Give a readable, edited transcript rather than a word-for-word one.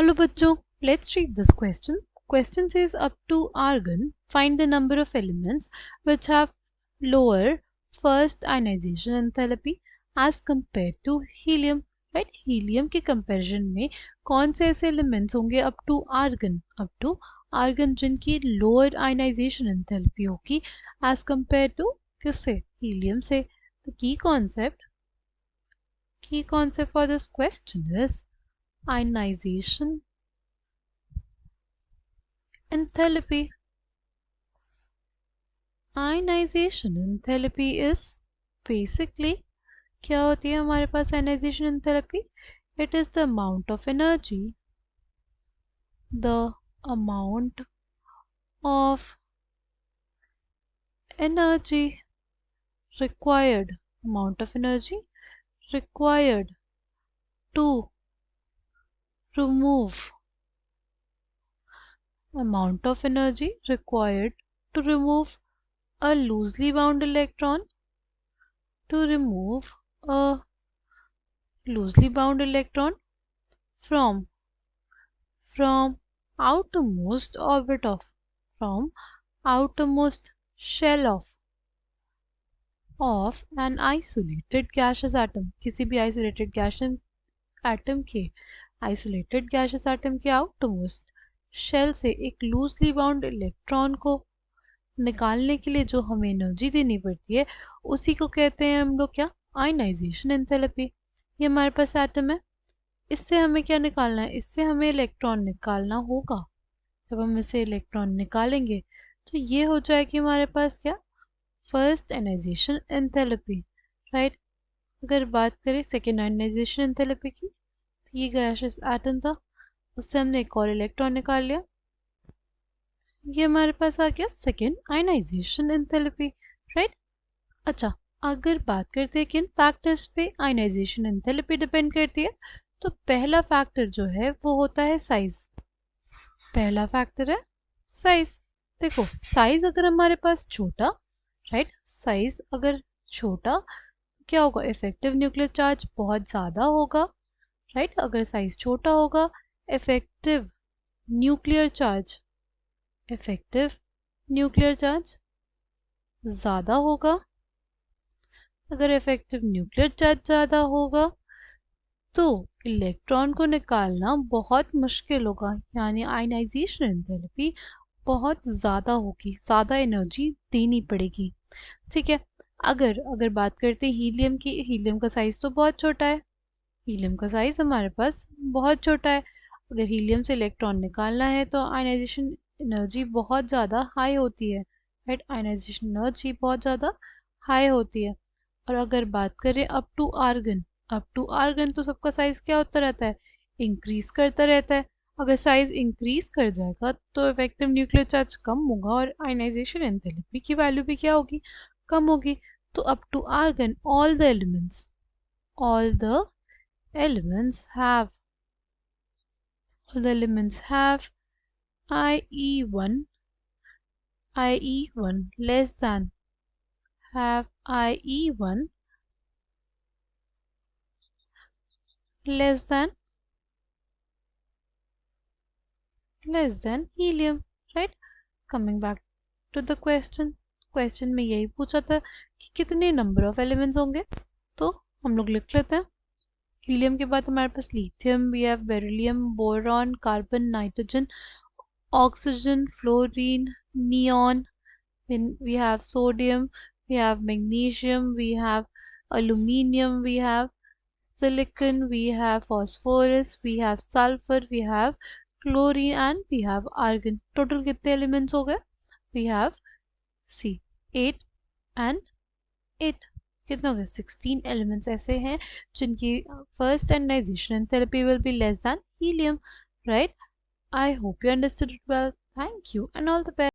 Hello bachcho, let's read this question. Question says up to argon, find the number of elements which have lower first ionization enthalpy as compared to helium. Right? Helium के comparison में कौन से ऐसे elements होंगे up to argon जिनकी lower ionization enthalpy होगी as compared to किससे? Helium से. The key concept for this question is ionization enthalpy. Ionization enthalpy is basically क्या होती है हमारे पास ionization enthalpy? It is the amount of energy required to remove a loosely bound electron from outermost shell of an isolated gaseous atom. किसी भी isolated gaseous atom के outermost shell से एक loosely bound electron को निकालने के लिए जो हमें एनर्जी देनी पड़ती है उसी को कहते हैं हम लोग क्या? Ionisation enthalpy. ये हमारे पास एटम है, इससे हमें क्या निकालना है? इससे हमें इलेक्ट्रॉन निकालना होगा. जब हम इसे इलेक्ट्रॉन निकालेंगे तो ये हो जाएगी हमारे पास क्या? First ionisation enthalpy. राइट. अगर बात करें सेकेंड आयनाइजेशन एंथैल्पी की, तो ये गैसियस एटम था, उससे हमने एक और इलेक्ट्रॉन निकाल लिया. ये हमारे पास आ गया सेकेंड आयनाइजेशन एंथैल्पी. राइट. अच्छा, अगर बात करते हैं किन फैक्टर्स पे आयनाइजेशन एंथैल्पी डिपेंड करती है, तो पहला फैक्टर जो है वो होता है साइज. पहला फैक्टर है साइज. देखो, साइज अगर हमारे पास छोटा, राइट, साइज अगर छोटा क्या होगा? इफेक्टिव न्यूक्लियर चार्ज बहुत ज़्यादा होगा. राइट. अगर साइज छोटा होगा, इफेक्टिव न्यूक्लियर चार्ज ज़्यादा होगा. अगर इफेक्टिव न्यूक्लियर चार्ज ज़्यादा होगा तो इलेक्ट्रॉन को निकालना बहुत मुश्किल होगा, यानी आयनाइजेशन एंथैल्पी बहुत ज़्यादा होगी, ज़्यादा एनर्जी देनी पड़ेगी. ठीक है. अगर बात करते हैं हीलियम की, हीलियम का साइज़ तो बहुत छोटा है. हीलियम का साइज़ हमारे पास बहुत छोटा है. अगर हीलियम से इलेक्ट्रॉन निकालना है तो आयनाइजेशन एनर्जी बहुत ज़्यादा हाई होती है. राइट. आयनाइजेशन एनर्जी बहुत ज़्यादा हाई होती है. और अगर बात करें अप टू आर्गन तो सबका साइज क्या होता रहता है? इंक्रीज करता रहता है. अगर साइज इंक्रीज कर जाएगा तो इफेक्टिव न्यूक्लियर चार्ज कम होगा और आयनाइजेशन एंथैल्पी की वैल्यू भी क्या होगी? कम होगी. तो up to argon all the elements have IE1 less than helium. Right. Coming back to the question में यही पूछा था कि कितने नंबर ऑफ एलिमेंट्स होंगे, तो हम लोग लिख लेते हैं. हीलियम के बाद हमारे पास lithium, we have beryllium, boron, carbon, nitrogen, oxygen, fluorine, neon, we have sodium, we have magnesium, we have aluminium, we have silicon, we have phosphorus, we have sulfur, we have chlorine and we have argon. Total कितने elements हो गए? We have 8 and 8. कितने हो गए? 16 elements ऐसे हैं जिनकी first ionization enthalpy will be less than helium. Right? I hope you understood it well. Thank you and all the best.